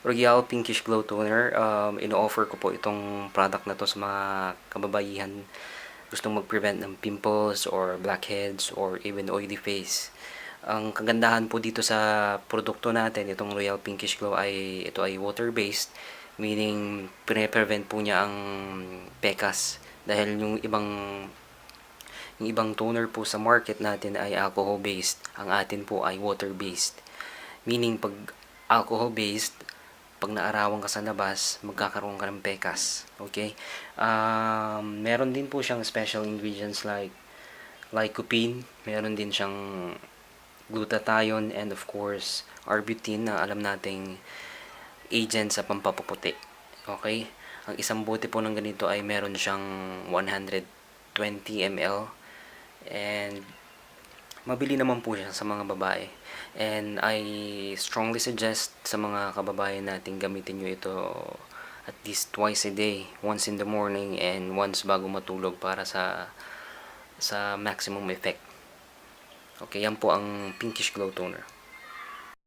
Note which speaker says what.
Speaker 1: Royal Pinkish Glow Toner. Ino-offer ko po itong product na to sa mga kababaihan gustong mag-prevent ng pimples or blackheads or even oily face. Ang kagandahan po dito sa produkto natin, itong Royal Pinkish Glow, ay ito ay water-based, meaning pre-prevent po niya ang pekas dahil yung ibang toner po sa market natin ay alcohol-based. Ang atin po ay water-based. Meaning, pag alcohol-based, pag naarawan ka sa labas, magkakaroon ka ng pekas. Okay? Meron din po siyang special ingredients like lycopene, meron din siyang glutathione, and of course, arbutin na alam nating agent sa pampapuputi. Okay? Ang isang bote po ng ganito ay meron siyang 120 ml and mabili naman po siya sa mga babae. And I strongly suggest sa mga kababayan natin gamitin nyo ito at least twice a day. Once in the morning and once bago matulog para sa maximum effect. Okay, yan po ang Pinkish Glow Toner.